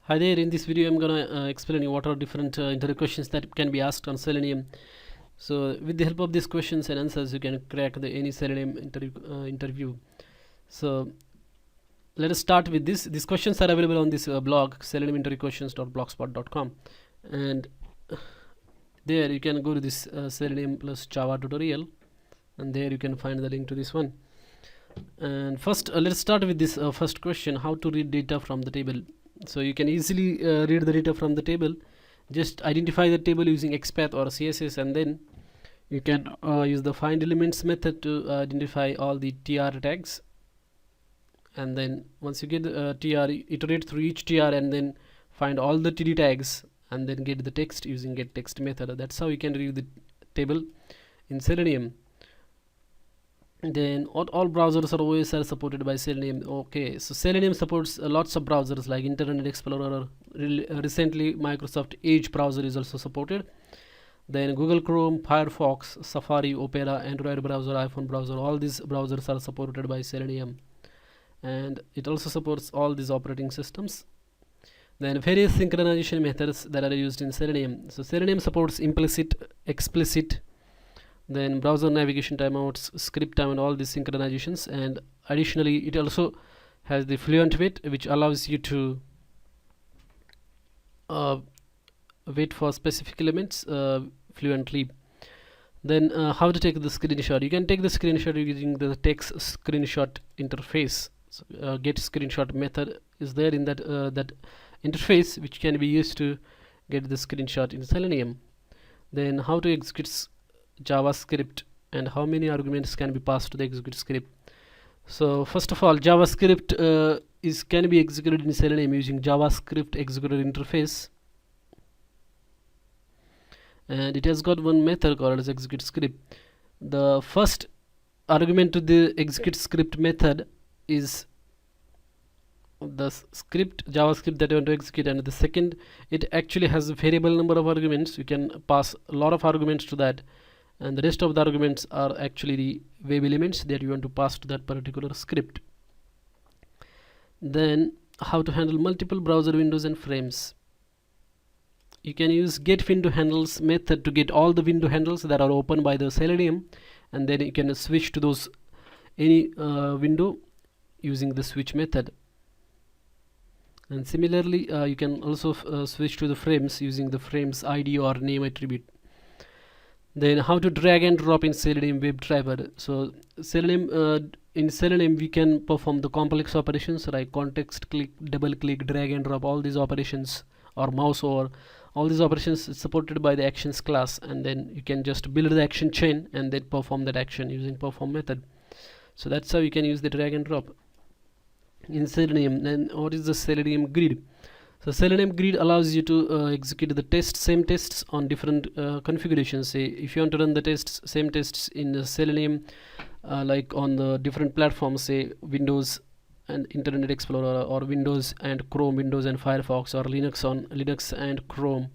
Hi there, in this video I'm gonna explain you what are different interview questions that can be asked on Selenium. So with the help of these questions and answers you can crack any Selenium interview. So let us start with this. These questions are available on this blog seleniuminterviewquestions.blogspot.com, and there you can go to this Selenium plus Java tutorial, and there you can find the link to this one. And first let's start with this first question: how to read data from the table. So you can easily read the data from the table. Just identify the table using XPath or CSS, and then you can use the find elements method to identify all the tr tags. And then once you get the tr, iterate through each tr and then find all the td tags and then get the text using get text method. That's how you can read the table in Selenium. Then all browsers or OS are supported by Selenium. Okay, so Selenium supports lots of browsers like Internet Explorer. Recently Microsoft Edge browser is also supported. Then Google Chrome, Firefox, Safari, Opera, Android browser, iPhone browser, all these browsers are supported by Selenium, and it also supports all these operating systems. Then various synchronization methods that are used in Selenium. So Selenium supports implicit, explicit, then browser navigation timeouts, script time, and all these synchronizations. And additionally it also has the fluent wait, which allows you to wait for specific elements fluently. Then how to take the screenshot. You can take the screenshot using the text screenshot interface. So, get screenshot method is there in that that interface, which can be used to get the screenshot in Selenium. Then how to execute JavaScript and how many arguments can be passed to the execute script. So first of all, JavaScript can be executed in Selenium using JavaScript executor interface, and it has got one method called as execute script. The first argument to the execute script method is the script JavaScript that you want to execute, and the second, it actually has a variable number of arguments. You can pass a lot of arguments to that, and the rest of the arguments are actually the web elements that you want to pass to that particular script. Then how to handle multiple browser windows and frames. You can use get window handles method to get all the window handles that are open by the Selenium, and then you can switch to those any window using the switch method. And similarly you can also switch to the frames using the frames ID or name attribute. Then how to drag and drop in Selenium WebDriver. So Selenium in Selenium we can perform the complex operations like context click, double click, drag and drop, all these operations, or mouse over, all these operations is supported by the actions class, and then you can just build the action chain and then perform that action using perform method. So that's how you can use the drag and drop in Selenium. Then what is the Selenium grid? So Selenium grid allows you to execute the same tests on different configurations. Say if you want to run the same tests in Selenium like on the different platforms, say Windows and Internet Explorer, or Windows and Chrome, Windows and Firefox, or Linux and Chrome,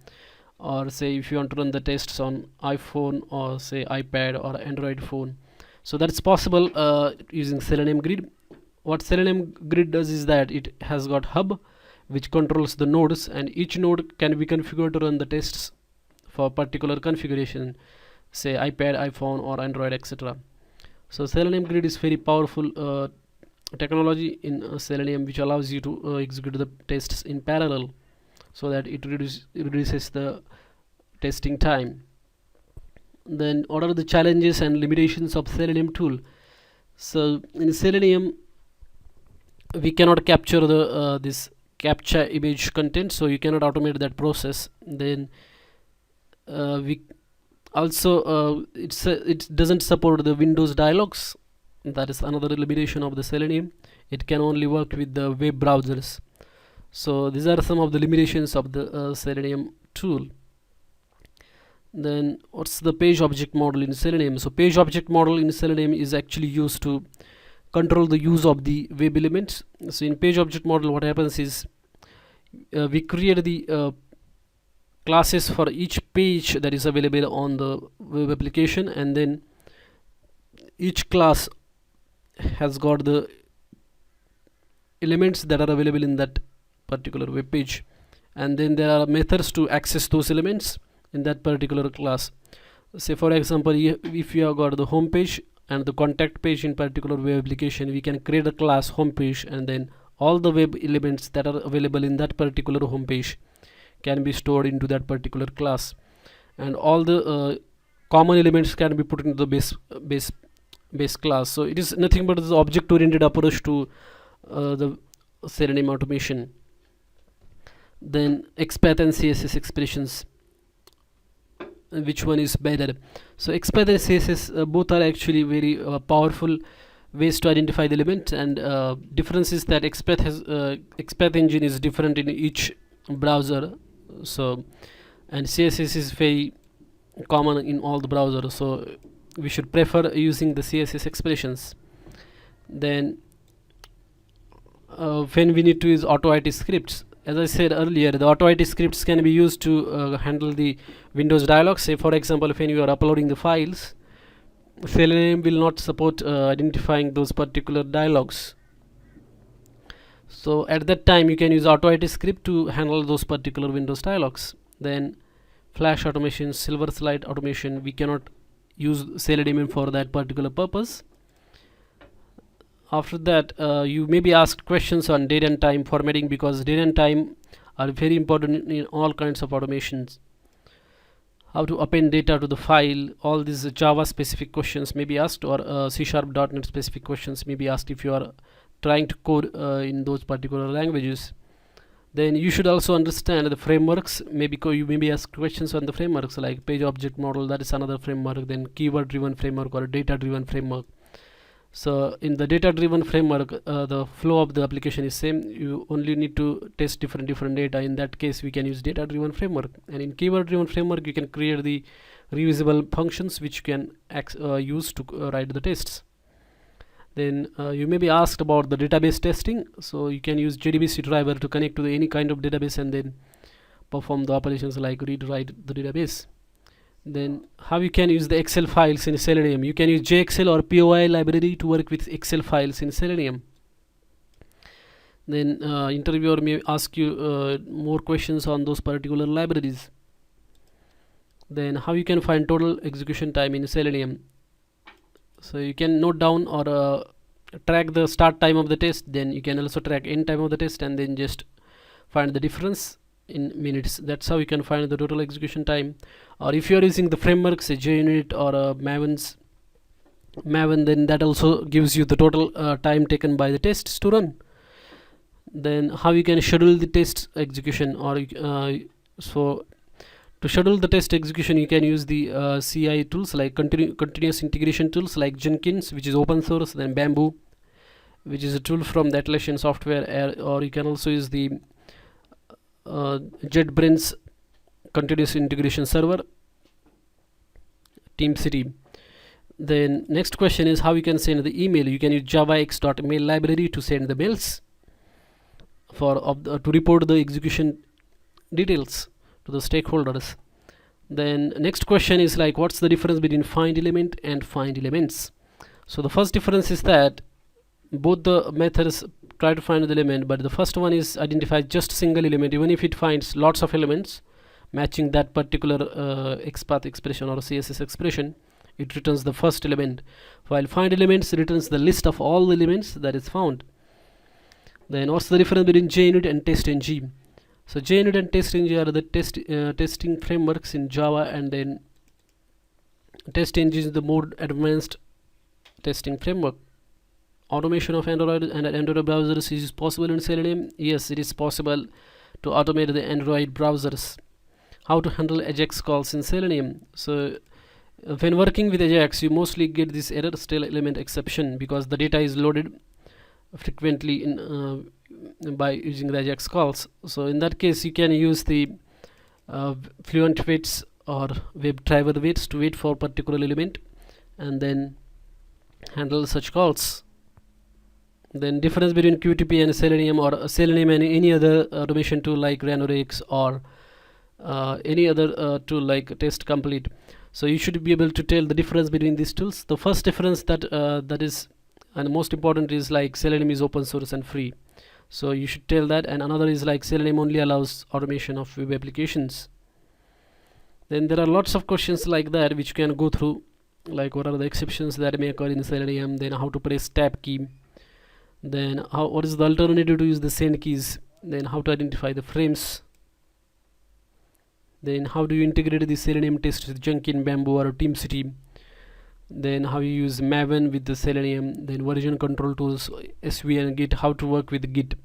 or say if you want to run the tests on iPhone or say iPad or Android phone. So that's possible using Selenium grid. What Selenium grid does is that it has got hub which controls the nodes, and each node can be configured to run the tests for particular configuration, say iPad, iPhone or Android, etc. So Selenium grid is very powerful technology in Selenium, which allows you to execute the tests in parallel, so that it reduces the testing time. Then what are the challenges and limitations of Selenium tool? So in Selenium we cannot capture the this captcha image content, so you cannot automate that process. Then we also it doesn't support the Windows dialogues. That is another limitation of the Selenium. It can only work with the web browsers. So these are some of the limitations of the Selenium tool. Then what's the page object model in Selenium? So page object model in Selenium is actually used to control the use of the web elements. So in page object model what happens is we create the classes for each page that is available on the web application, and then each class has got the elements that are available in that particular web page. and then there are methods to access those elements in that particular class. Say for example, if you have got the home page and the contact page in particular web application, we can create a class home page, and then all the web elements that are available in that particular home page can be stored into that particular class, and all the common elements can be put into the base class. So it is nothing but the object oriented approach to the Selenium automation. Then XPath and CSS expressions, which one is better? So XPath and CSS both are actually very powerful ways to identify the element, and difference is that XPath engine is different in each browser, so and CSS is very common in all the browsers, so we should prefer using the CSS expressions. Then when we need to use auto-IT scripts, as I said earlier, the auto-IT scripts can be used to handle the Windows dialogs. Say for example, when you are uploading the files, Selenium will not support identifying those particular dialogs, so at that time you can use auto-IT script to handle those particular Windows dialogs. Then flash automation, Silverlight automation, we cannot use Selenium for that particular purpose. After that, you may be asked questions on date and time formatting, because date and time are very important in all kinds of automations. How to append data to the file, all these Java specific questions may be asked, or C#.NET specific questions may be asked if you are trying to code in those particular languages. Then you should also understand the frameworks. Maybe you may be asked questions on the frameworks like page object model, that is another framework, then keyword driven framework or data driven framework. So in the data driven framework, the flow of the application is same, you only need to test different data. In that case we can use data driven framework, and in keyword driven framework you can create the reusable functions which you can use to write the tests. Then you may be asked about the database testing, so you can use JDBC driver to connect to any kind of database and then perform the operations like read write the database. Then how you can use the Excel files in Selenium, you can use JXL or POI library to work with Excel files in Selenium. Then interviewer may ask you more questions on those particular libraries. Then how you can find total execution time in Selenium, so you can note down or track the start time of the test, then you can also track end time of the test, and then just find the difference in minutes. That's how you can find the total execution time. Or if you are using the framework, say JUnit or Maven, then that also gives you the total time taken by the tests to run. Then how you can schedule the test execution, or so to schedule the test execution you can use the CI tools like continuous integration tools like Jenkins, which is open source, then Bamboo, which is a tool from the Atlassian software, or you can also use the JetBrains continuous integration server, TeamCity. Then next question is how you can send the email. You can use javax.mail library to send the mails to report the execution details to the stakeholders. Then next question is like, what's the difference between find element and find elements? So the first difference is that both the methods try to find the element, but the first one is identifies just single element, even if it finds lots of elements matching that particular XPath expression or CSS expression, it returns the first element, while find elements returns the list of all the elements that is found. Then what's the difference between JUnit and TestNG? So JUnit and TestNG are the testing frameworks in Java, and then TestNG is the more advanced testing framework. Automation of Android and Android browsers is possible in Selenium. Yes, it is possible to automate the Android browsers. How to handle AJAX calls in Selenium? So when working with AJAX, you mostly get this error stale element exception because the data is loaded frequently in by using the AJAX calls. So in that case you can use the fluent waits or WebDriver waits to wait for particular element and then handle such calls. Then difference between QTP and Selenium, or Selenium and any other automation tool like Ranorex or any other tool like Test Complete. So you should be able to tell the difference between these tools. The first difference that is and most important is like Selenium is open source and free. So you should tell that. And another is like Selenium only allows automation of web applications. Then there are lots of questions like that which you can go through, like what are the exceptions that may occur in Selenium, then how to press tab key, then what is the alternative to use the send keys, then how to identify the frames, then how do you integrate the Selenium test with Jenkins, Bamboo or TeamCity, then how you use Maven with the Selenium, then version control tools, SVN, Git, how to work with Git.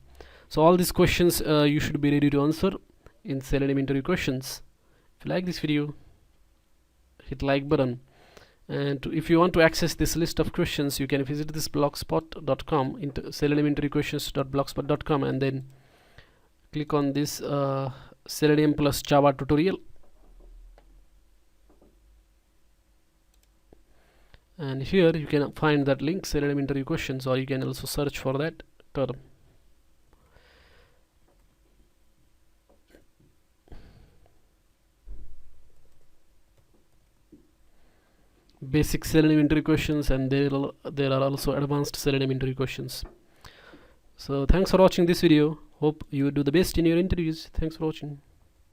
So all these questions you should be ready to answer in Selenium interview questions. If you like this video, hit like button. And if you want to access this list of questions, you can visit this blogspot.com into seleniuminterviewquestions.blogspot.com, and then click on this Selenium plus Java tutorial, and here you can find that link, Selenium interview questions, or you can also search for that term. Basic Selenium interview questions, and there are also advanced Selenium interview questions. So thanks for watching this video. Hope you do the best in your interviews. Thanks for watching.